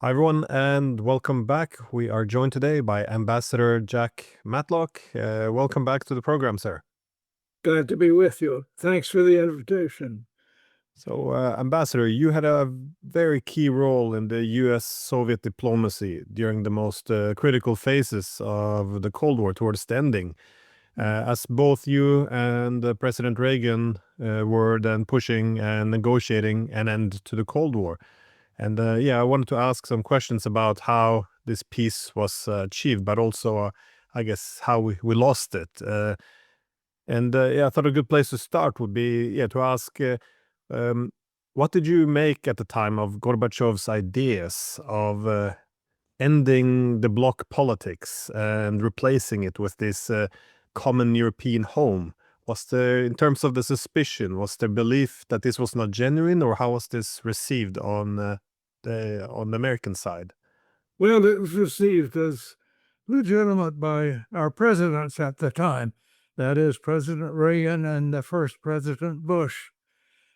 Hi, everyone, and welcome back. We are joined today by Ambassador Jack Matlock. Welcome back to the program, sir. Glad to be with you. Thanks for the invitation. So, Ambassador, you had a very key role in the US-Soviet diplomacy during the most critical phases of the Cold War towards the ending, as both you and President Reagan were then pushing and negotiating an end to the Cold War. And I wanted to ask some questions about how this peace was achieved, but also, I guess, how we lost it. I thought a good place to start would be to ask, what did you make at the time of Gorbachev's ideas of ending the bloc politics and replacing it with this common European home? Was there, in terms of the suspicion, was there belief that this was not genuine, or how was this received on the American side? Well, it was received as legitimate by our presidents at the time. That is, President Reagan and the first President Bush.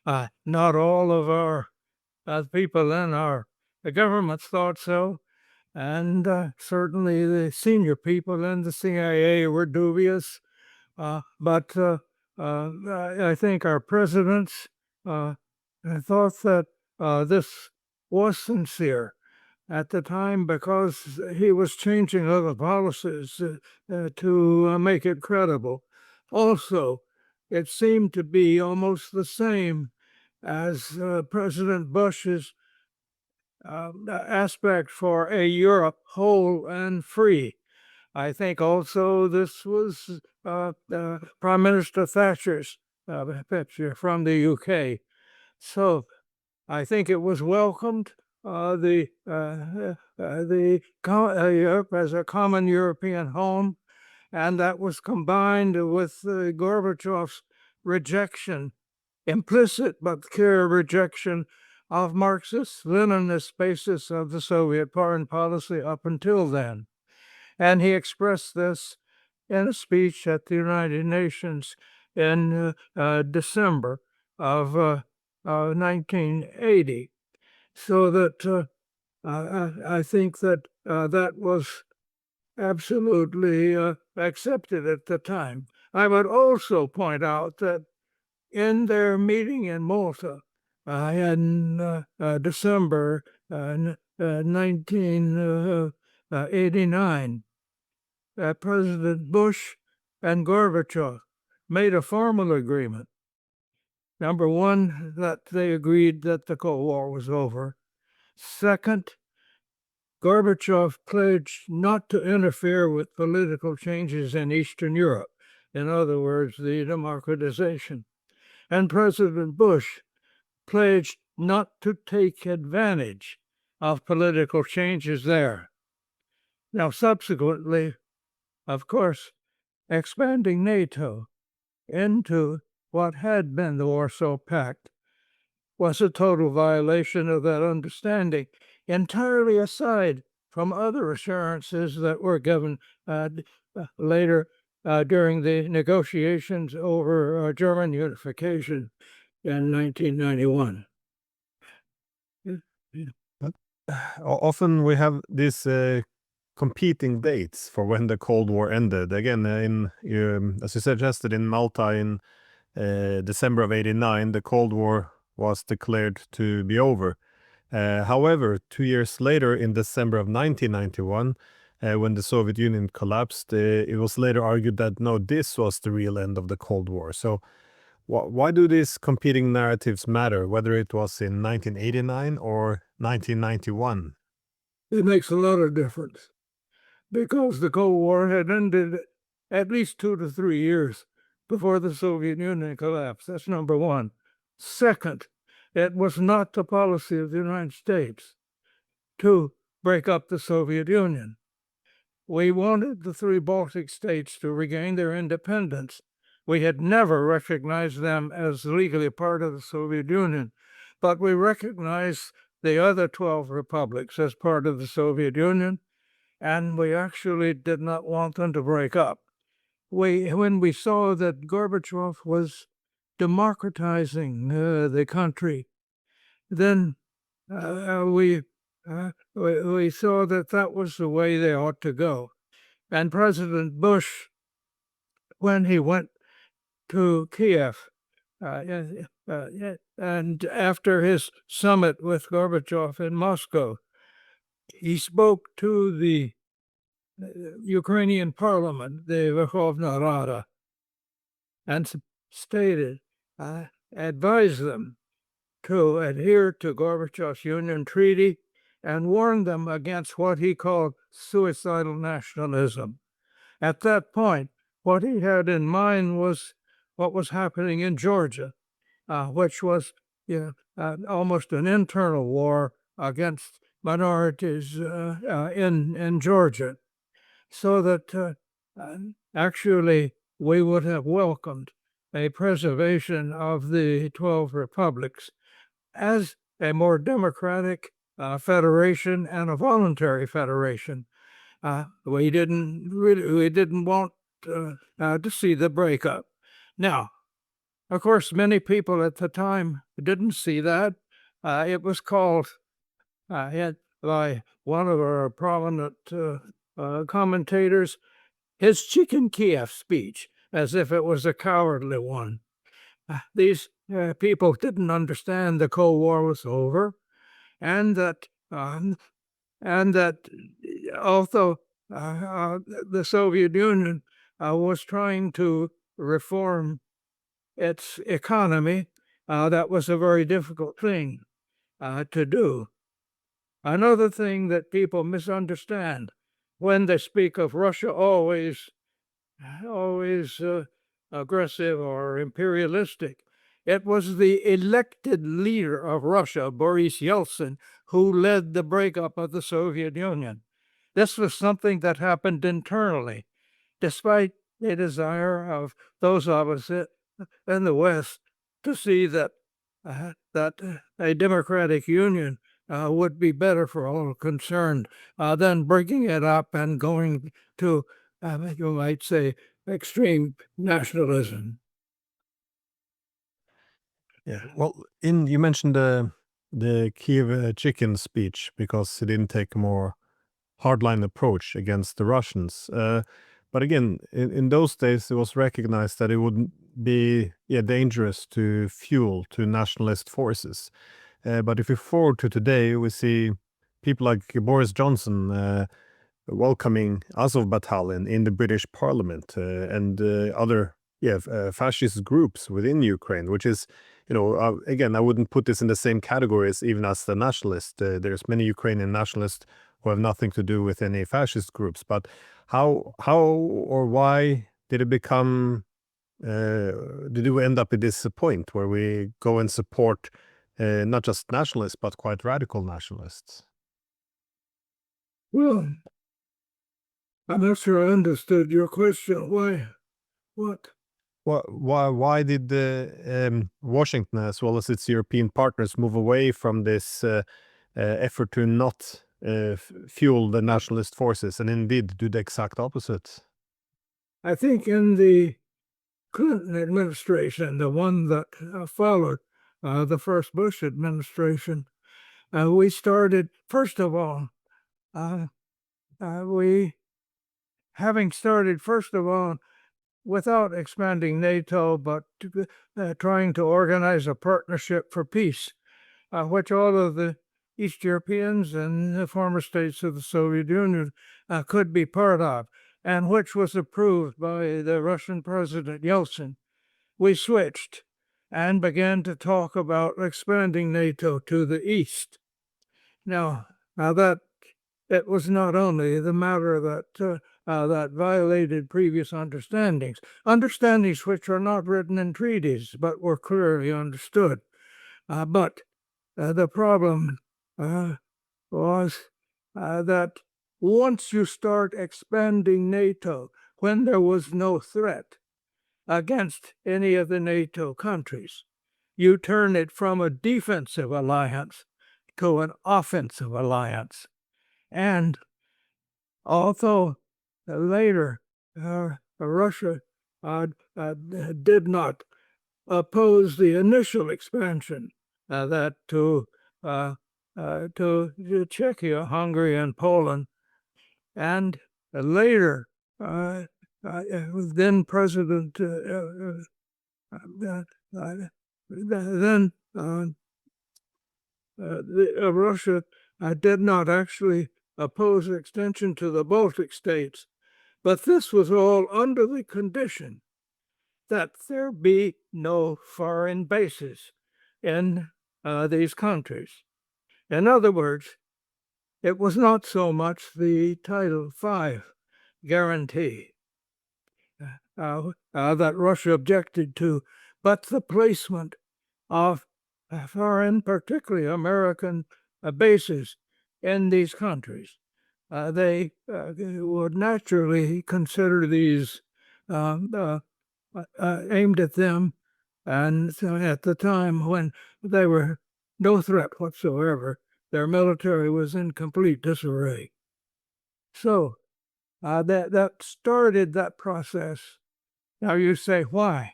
Not all of our people in our governments thought so, and certainly the senior people in the CIA were dubious. But I think our presidents thought that this was sincere at the time because he was changing other policies to make it credible. Also, it seemed to be almost the same as President Bush's aspect for a Europe whole and free. I think also this was Prime Minister Thatcher's picture from the UK. So I think it was welcomed. Europe as a common European home, and that was combined with Gorbachev's rejection, implicit but clear rejection of Marxist-Leninist basis of the Soviet foreign policy up until then. And he expressed this in a speech at the United Nations in December of 1980. So that I think that that was absolutely accepted at the time. I would also point out that in their meeting in Malta in December 1989, President Bush and Gorbachev made a formal agreement. Number one, that they agreed that the Cold War was over. Second, Gorbachev pledged not to interfere with political changes in Eastern Europe, in other words, the democratization. And President Bush pledged not to take advantage of political changes there. Now, subsequently, of course, expanding NATO into what had been the Warsaw Pact was a total violation of that understanding, entirely aside from other assurances that were given later during the negotiations over German unification in 1991. Often we have these competing dates for when the Cold War ended. Again, as you suggested, in Malta in December of '89, the Cold War was declared to be over. However, 2 years later, in December of 1991, when the Soviet Union collapsed, it was later argued that no, this was the real end of the Cold War. So why do these competing narratives matter, whether it was in 1989 or 1991? It makes a lot of difference because the Cold War had ended at least 2 to 3 years before the Soviet Union collapsed. That's number one. Second, it was not the policy of the United States to break up the Soviet Union. We wanted the 3 Baltic states to regain their independence. We had never recognized them as legally part of the Soviet Union, but we recognized the other 12 republics as part of the Soviet Union, and we actually did not want them to break up. When we saw that Gorbachev was democratizing the country, then we we saw that that was the way they ought to go. And President Bush, when he went to Kiev, and after his summit with Gorbachev in Moscow, he spoke to the Ukrainian parliament, the Verkhovna Rada, and stated, advised them to adhere to Gorbachev's Union Treaty and warned them against what he called suicidal nationalism. At that point, what he had in mind was what was happening in Georgia, which was almost an internal war against minorities in Georgia, so that actually we would have welcomed a preservation of the 12 republics as a more democratic federation and a voluntary federation. We didn't want to see the breakup. Now, of course, many people at the time didn't see that. It was called by one of our prominent commentators his Chicken Kiev speech, as if it was a cowardly one. These people didn't understand the Cold War was over, and that although the Soviet Union was trying to reform its economy, that was a very difficult thing to do. Another thing that people misunderstand when they speak of Russia always aggressive or imperialistic, it was the elected leader of Russia, Boris Yeltsin, who led the breakup of the Soviet Union. This was something that happened internally, despite the desire of those of us in the West to see that a democratic union would be better for all concerned than breaking it up and going to, you might say, extreme nationalism. Yeah. Well, you mentioned the Kiev chicken speech because he didn't take a more hardline approach against the Russians. But again, in those days, it was recognized that it would be dangerous to fuel to nationalist forces. But if we forward to today, we see people like Boris Johnson welcoming Azov Battalion in the British Parliament and other fascist groups within Ukraine, which is, again, I wouldn't put this in the same categories even as the nationalist. There's many Ukrainian nationalists who have nothing to do with any fascist groups. But how or why did it become? Did we end up at this point where we go and support not just nationalists but quite radical nationalists? Well, I'm not sure I understood your question. Why? What? Why did Washington, as well as its European partners, move away from this effort to not fuel the nationalist forces and indeed do the exact opposite? I think in the Clinton administration, the one that followed the first Bush administration, we started, first of all, without expanding NATO, but trying to organize a partnership for peace, which all of the East Europeans and the former states of the Soviet Union could be part of, and which was approved by the Russian President Yeltsin. We switched and began to talk about expanding NATO to the east. Now that it was not only the matter that violated previous understandings which are not written in treaties but were clearly understood. But the problem was that once you start expanding NATO when there was no threat against any of the NATO countries, you turn it from a defensive alliance to an offensive alliance. And although later Russia did not oppose the initial expansion that to to Czechia, Hungary, and Poland. And later, then President, then Russia did not actually oppose extension to the Baltic states, but this was all under the condition that there be no foreign bases in these countries. In other words, it was not so much the Title V guarantee that Russia objected to, but the placement of foreign, particularly American bases in these countries. They would naturally consider these aimed at them, and so at the time when they were no threat whatsoever, their military was in complete disarray. So that started that process. Now you say, why?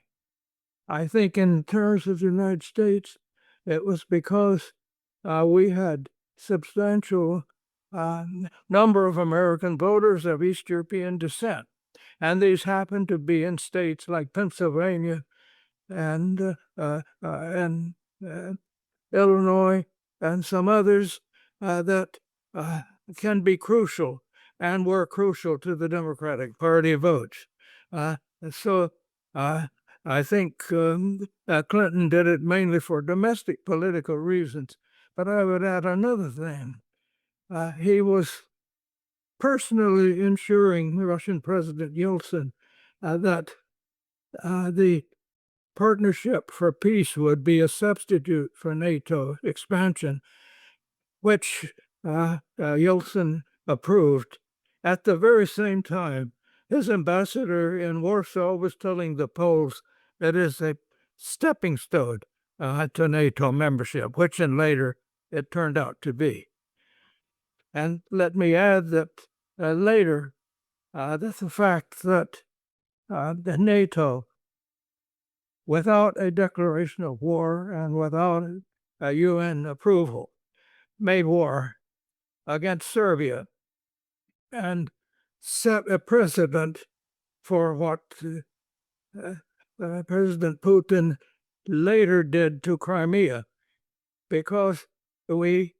I think in terms of the United States, it was because we had substantial number of American voters of East European descent. And these happened to be in states like Pennsylvania and Illinois and some others that can be crucial and were crucial to the Democratic Party votes. So I think Clinton did it mainly for domestic political reasons. But I would add another thing. He was personally ensuring Russian President Yeltsin that the Partnership for Peace would be a substitute for NATO expansion, which Yeltsin approved. At the very same time, his ambassador in Warsaw was telling the Poles that it is a stepping stone to NATO membership, which in later it turned out to be. And let me add that later, that's the fact that the NATO, without a declaration of war and without a UN approval, made war against Serbia and set a precedent for what President Putin later did to Crimea, because we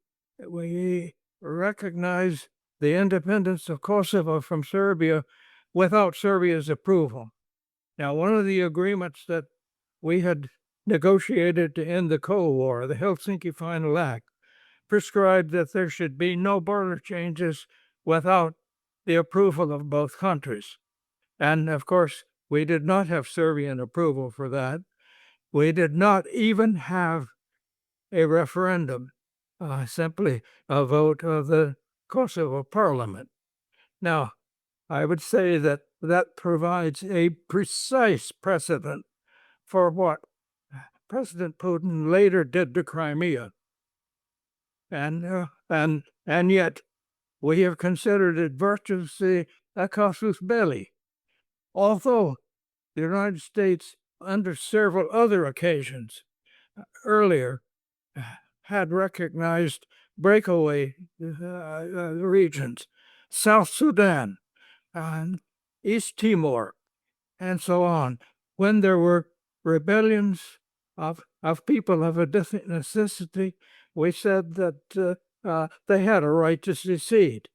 recognize the independence of Kosovo from Serbia without Serbia's approval. Now, one of the agreements that we had negotiated to end the Cold War, the Helsinki Final Act, prescribed that there should be no border changes without the approval of both countries. And of course, we did not have Serbian approval for that. We did not even have a referendum, simply a vote of the Kosovo parliament. Now, I would say that that provides a precise precedent for what President Putin later did to Crimea. And yet we have considered it virtuously a casus belli. Although the United States, under several other occasions earlier, had recognized breakaway regions, South Sudan, and East Timor, and so on, when there were rebellions of people of a different necessity, we said that they had a right to secede.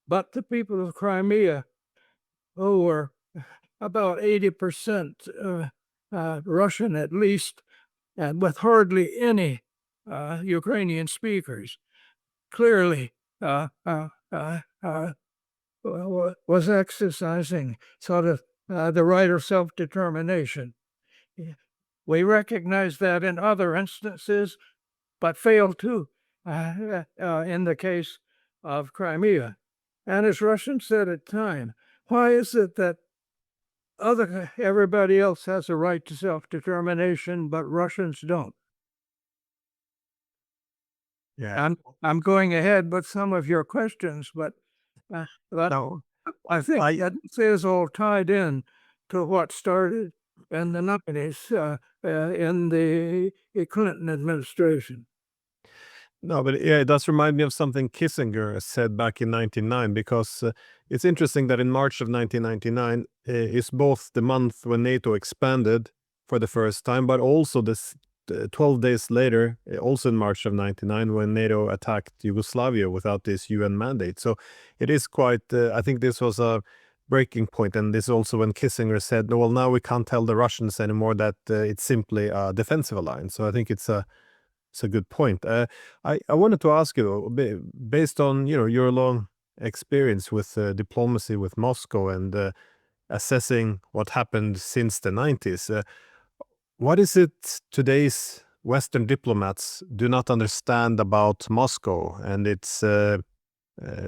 But the people of Crimea, who were about 80% Russian at least, and with hardly any Ukrainian speakers, clearly was exercising sort of the right of self-determination. We recognize that in other instances, but failed to in the case of Crimea. And as Russians said at the time, why is it that everybody else has a right to self-determination, but Russians don't? Yeah. I'm going ahead with some of your questions, but No, I think that is all tied in to what started in the 90s in the Clinton administration. No, but yeah, it does remind me of something Kissinger said back in 1999, because it's interesting that in March of 1999 is both the month when NATO expanded for the first time, but also this 12 days later, also in March of 99, when NATO attacked Yugoslavia without this UN mandate. So it is quite, I think this was a breaking point, and this also when Kissinger said, well, now we can't tell the Russians anymore that it's simply a defensive alliance. So I think it's a good point. I wanted to ask you, based on your long experience with diplomacy with Moscow and assessing what happened since the 90s, what is it today's Western diplomats do not understand about Moscow and its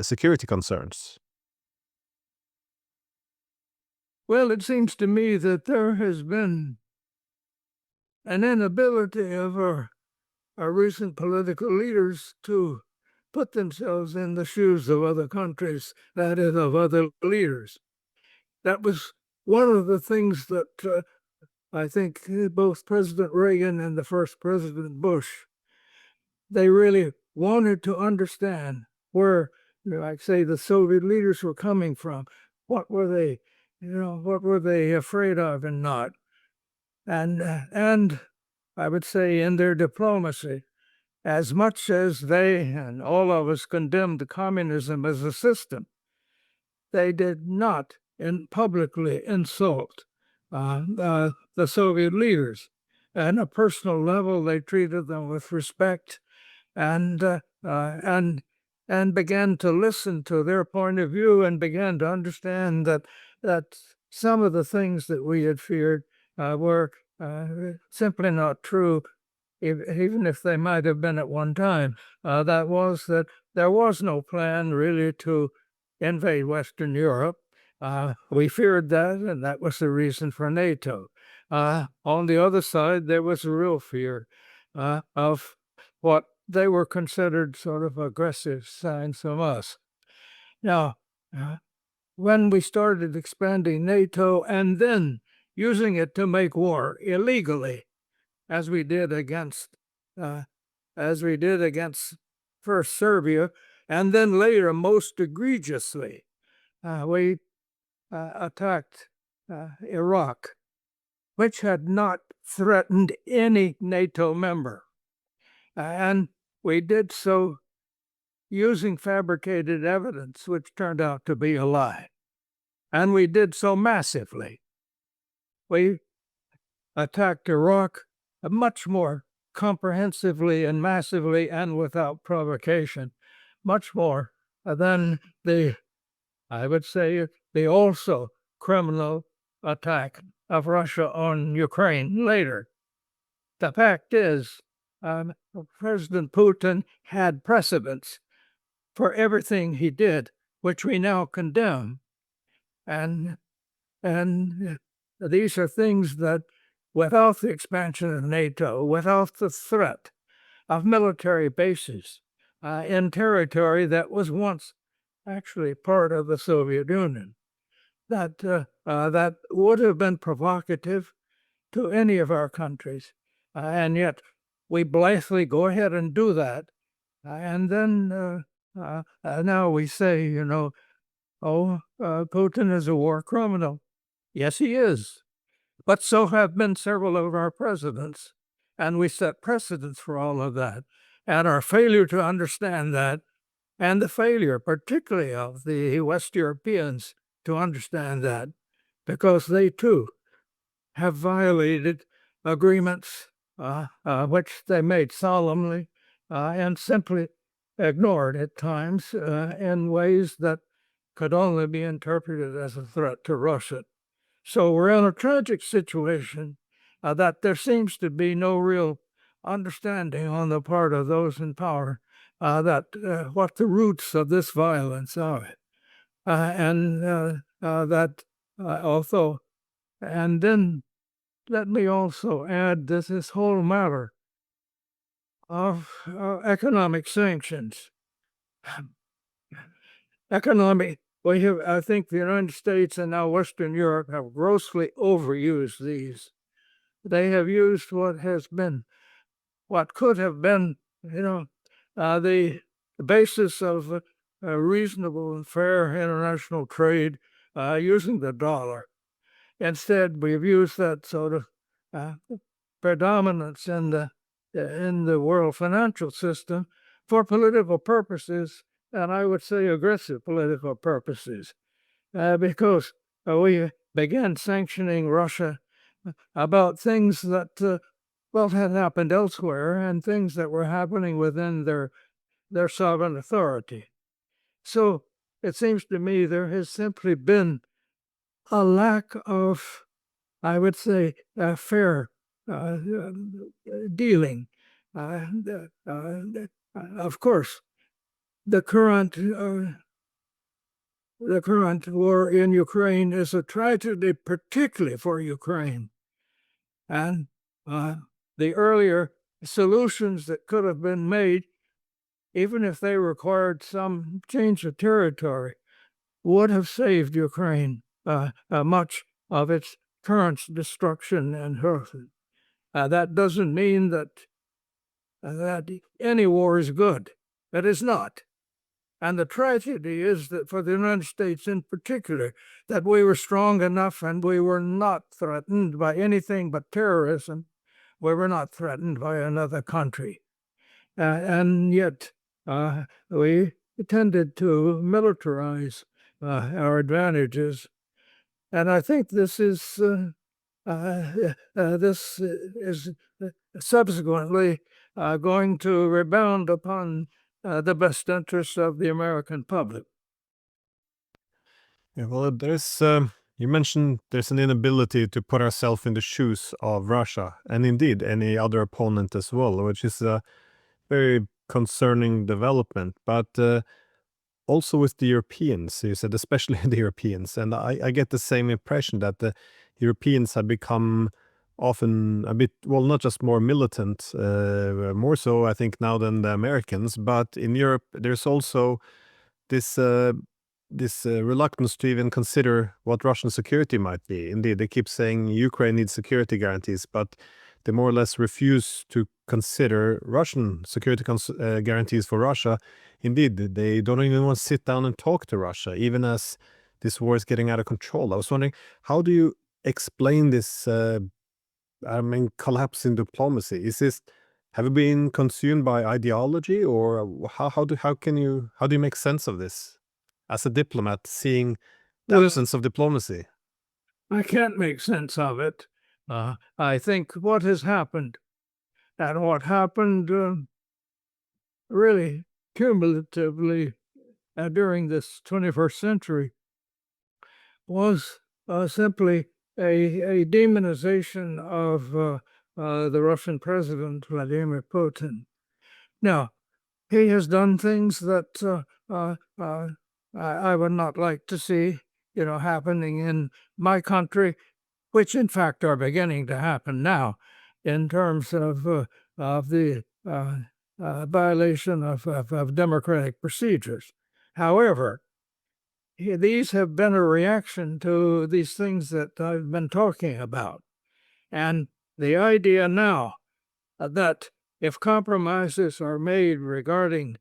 security concerns? Well, it seems to me that there has been an inability of our recent political leaders to put themselves in the shoes of other countries, that is, of other leaders. That was one of the things that I think both President Reagan and the first President Bush, they really wanted to understand where, like say, the Soviet leaders were coming from. What were they, what were they afraid of and not? And I would say in their diplomacy, as much as they and all of us condemned communism as a system, they did not publicly insult the Soviet leaders. On a personal level, they treated them with respect and uh, uh, and and began to listen to their point of view and began to understand that some of the things that we had feared were simply not true, even if they might have been at one time. That was that there was no plan really to invade Western Europe. We feared that, and that was the reason for NATO. On the other side, there was a real fear of what they were considered sort of aggressive signs from us. Now, uh, when we started expanding NATO and then using it to make war illegally, as we did against uh, first Serbia, and then later, most egregiously, we attacked Iraq, which had not threatened any NATO member. And we did so using fabricated evidence, which turned out to be a lie. And we did so massively. We attacked Iraq much more comprehensively and massively and without provocation, much more than I would say, the also criminal attack of Russia on Ukraine later. The fact is, President Putin had precedents for everything he did, which we now condemn. And these are things that, without the expansion of NATO, without the threat of military bases in territory that was once actually part of the Soviet Union, that would have been provocative to any of our countries. And yet we blithely go ahead and do that. And then now we say, Putin is a war criminal. Yes, he is. But so have been several of our presidents. And we set precedents for all of that. And our failure to understand that, and the failure, particularly of the West Europeans, to understand that, because they too have violated agreements which they made solemnly and simply ignored at times in ways that could only be interpreted as a threat to Russia. So we're in a tragic situation that there seems to be no real understanding on the part of those in power that what the roots of this violence are, and that also, and then let me also add this whole matter of economic sanctions. I think the United States and now Western Europe have grossly overused these. They have used what could have been, the basis of reasonable and fair international trade using the dollar. Instead, we've used that sort of predominance in the world financial system for political purposes, and I would say aggressive political purposes, because we began sanctioning Russia about things that had happened elsewhere and things that were happening within their sovereign authority. So it seems to me there has simply been a lack of, I would say, fair dealing. Of course, the current war in Ukraine is a tragedy, particularly for Ukraine, and the earlier solutions that could have been made, even if they required some change of territory, would have saved Ukraine much of its current destruction and hurt. That doesn't mean that any war is good. It is not. And the tragedy is that for the United States in particular, that we were strong enough and we were not threatened by anything but terrorism. We were not threatened by another country. And yet we tended to militarize our advantages. And I think this is subsequently going to rebound upon the best interests of the American public. Yeah, well, there's you mentioned there's an inability to put ourselves in the shoes of Russia and indeed any other opponent as well, which is a very concerning development. But also with the Europeans, you said, especially the Europeans, and I get the same impression that the Europeans have become often a bit, well, not just more militant, more so, I think, now than the Americans, but in Europe, there's also this reluctance to even consider what Russian security might be. Indeed, they keep saying Ukraine needs security guarantees, but they more or less refuse to consider Russian security guarantees for Russia. Indeed, they don't even want to sit down and talk to Russia, even as this war is getting out of control. I was wondering, how do you explain this, collapse in diplomacy? Have you been consumed by ideology, or how do you make sense of this as a diplomat, seeing the Well, absence of diplomacy? I can't make sense of it. I think what has happened, and what happened really cumulatively during this 21st century, was simply a demonization of the Russian president, Vladimir Putin. Now, he has done things that I would not like to see, happening in my country, which in fact are beginning to happen now, in terms of the violation of democratic procedures. However, these have been a reaction to these things that I've been talking about. And the idea now that if compromises are made regarding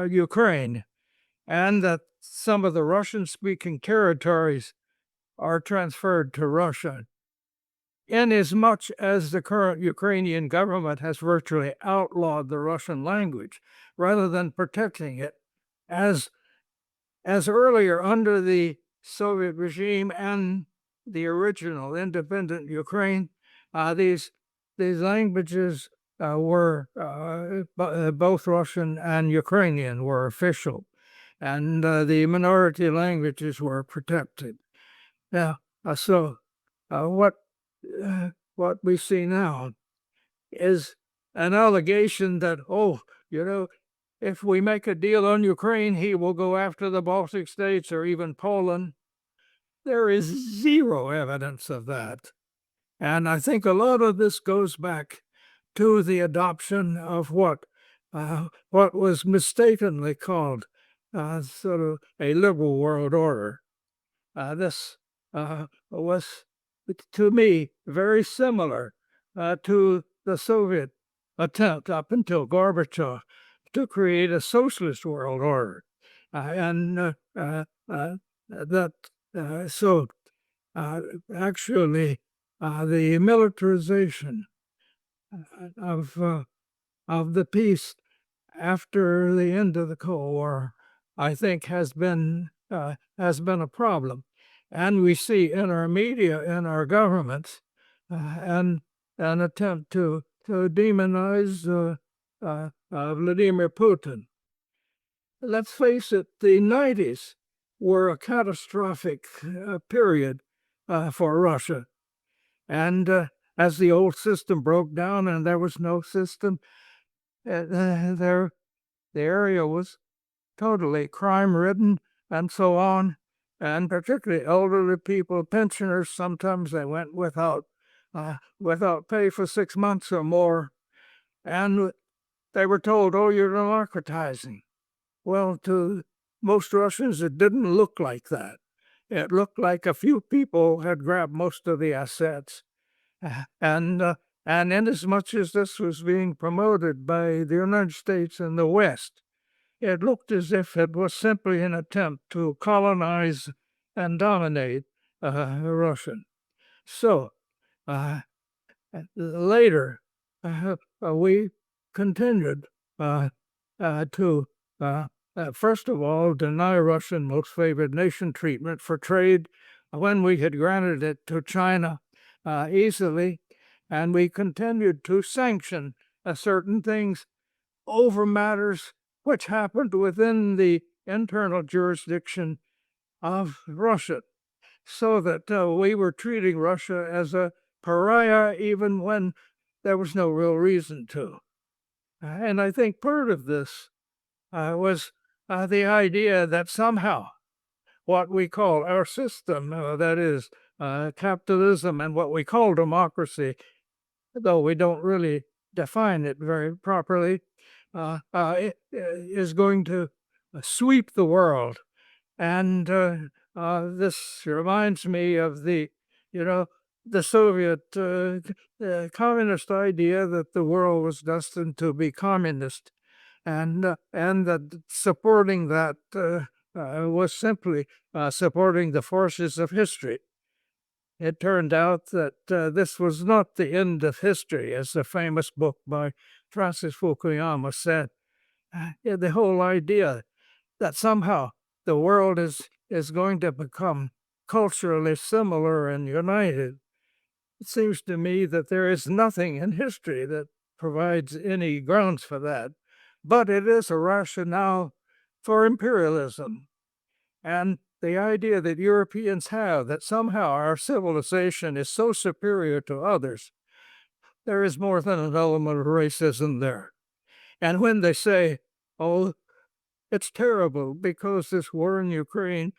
Ukraine, and that some of the Russian-speaking territories are transferred to Russia, inasmuch as the current Ukrainian government has virtually outlawed the Russian language, rather than protecting it, as earlier under the Soviet regime and the original independent Ukraine, these languages were both Russian and Ukrainian were official, and the minority languages were protected. Now, what we see now is an allegation that, if we make a deal on Ukraine, he will go after the Baltic states or even Poland. There is zero evidence of that. And I think a lot of this goes back to the adoption of what was mistakenly called sort of a liberal world order. This was, to me, very similar to the Soviet attempt up until Gorbachev to create a socialist world order. Actually, the militarization of the peace after the end of the Cold War, I think, has been a problem, and we see in our media, in our governments, and an attempt to demonize Vladimir Putin. Let's face it, the 90s were a catastrophic period for Russia. And as the old system broke down and there was no system, the area was totally crime-ridden and so on. And particularly elderly people, pensioners, sometimes they went without pay for 6 months or more. And they were told, oh, you're democratizing. Well, to most Russians, it didn't look like that. It looked like a few people had grabbed most of the assets. And inasmuch as this was being promoted by the United States and the West, it looked as if it was simply an attempt to colonize and dominate Russia. So later, we continued to, first of all, deny Russian most favored nation treatment for trade when we had granted it to China easily, and we continued to sanction certain things over matters which happened within the internal jurisdiction of Russia, so that we were treating Russia as a pariah even when there was no real reason to. And I think part of this was the idea that somehow what we call our system, that is capitalism, and what we call democracy, though we don't really define it very properly, it is going to sweep the world. And this reminds me of the Soviet communist idea that the world was destined to be communist, and that supporting that was simply supporting the forces of history. It turned out that this was not the end of history, as the famous book by Francis Fukuyama said. The whole idea that somehow the world is going to become culturally similar and united. It seems to me that there is nothing in history that provides any grounds for that, but it is a rationale for imperialism. And the idea that Europeans have that somehow our civilization is so superior to others, there is more than an element of racism there. And when they say, oh, it's terrible because this war in Ukraine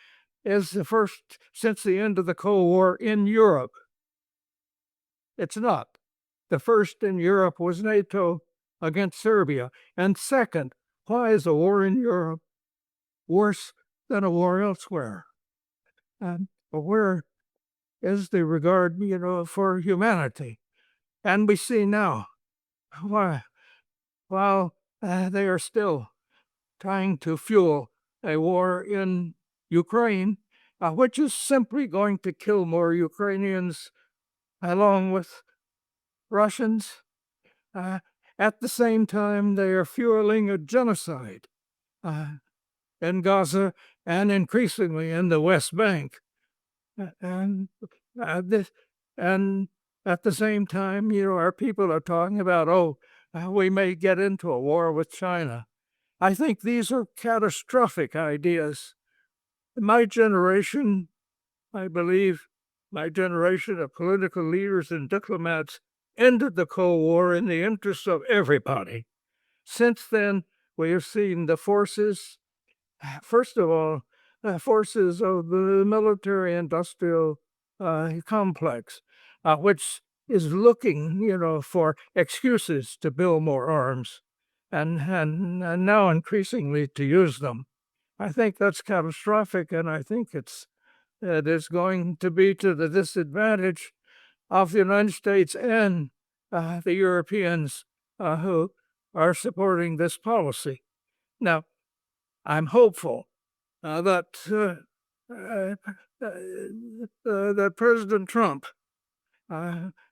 is the first since the end of the Cold War in Europe. It's not. The first in Europe was NATO against Serbia. And second, why is a war in Europe worse than a war elsewhere? And where is the regard, for humanity? And we see now, while they are still trying to fuel a war in Ukraine, which is simply going to kill more Ukrainians along with Russians. At the same time, they are fueling a genocide in Gaza and increasingly in the West Bank. And at the same time, our people are talking about, we may get into a war with China. I think these are catastrophic ideas. My generation, I believe, my generation of political leaders and diplomats ended the Cold War in the interests of everybody. Since then, we have seen the forces, first of all, forces of the military-industrial complex, which is looking, for excuses to build more arms, and now increasingly to use them. I think that's catastrophic, and I think it is going to be to the disadvantage of the United States and the Europeans who are supporting this policy. Now, I'm hopeful that President Trump,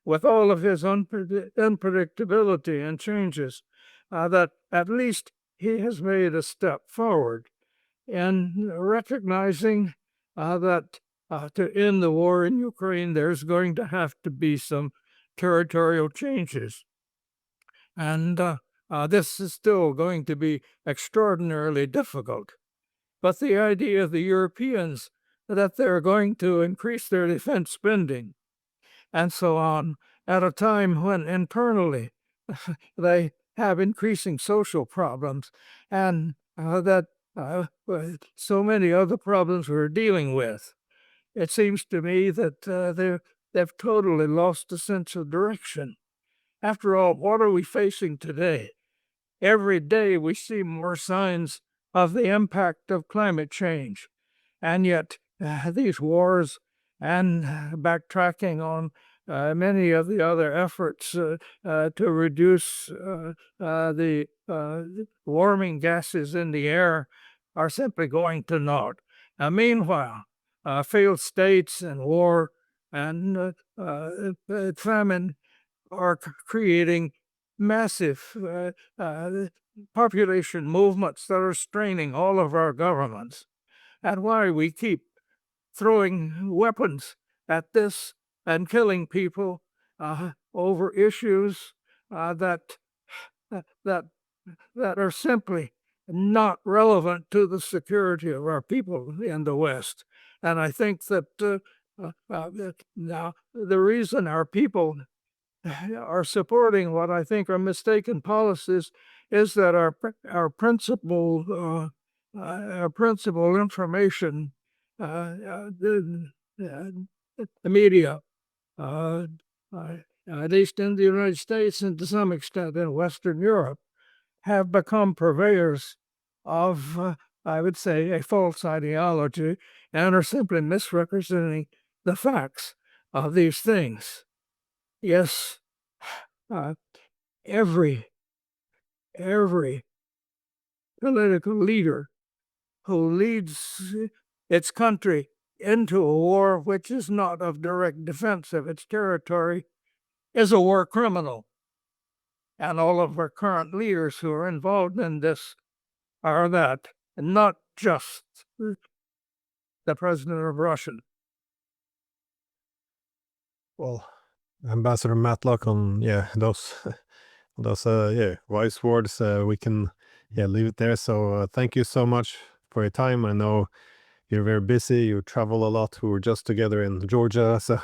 with all of his unpredictability and changes, that at least he has made a step forward in recognizing that to end the war in Ukraine, there's going to have to be some territorial changes. And this is still going to be extraordinarily difficult. But the idea of the Europeans that they're going to increase their defense spending and so on at a time when internally they have increasing social problems and that so many other problems we're dealing with. It seems to me that they've totally lost a sense of direction. After all, what are we facing today? Every day we see more signs of the impact of climate change. And yet these wars and backtracking on many of the other efforts to reduce the warming gases in the air are simply going to naught. Meanwhile, failed states and war and famine are creating massive population movements that are straining all of our governments. And why we keep throwing weapons at this and killing people over issues that are simply not relevant to the security of our people in the West. And I think that now the reason our people are supporting what I think are mistaken policies is that our principal information, the media, at least in the United States and to some extent in Western Europe, have become purveyors of, I would say, a false ideology and are simply misrepresenting the facts of these things. Yes, every political leader who leads its country into a war which is not of direct defense of its territory is a war criminal. And all of our current leaders who are involved in this are that, and not just the president of Russia. Well, Ambassador Matlock, on those wise words, we can leave it there. So thank you so much for your time. I know you're very busy. You travel a lot. We were just together in Georgia, so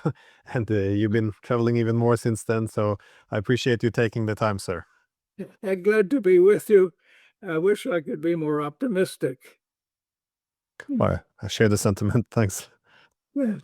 and you've been traveling even more since then. So I appreciate you taking the time, sir. I'm glad to be with you. I wish I could be more optimistic. Well, I share the sentiment. Thanks. Well,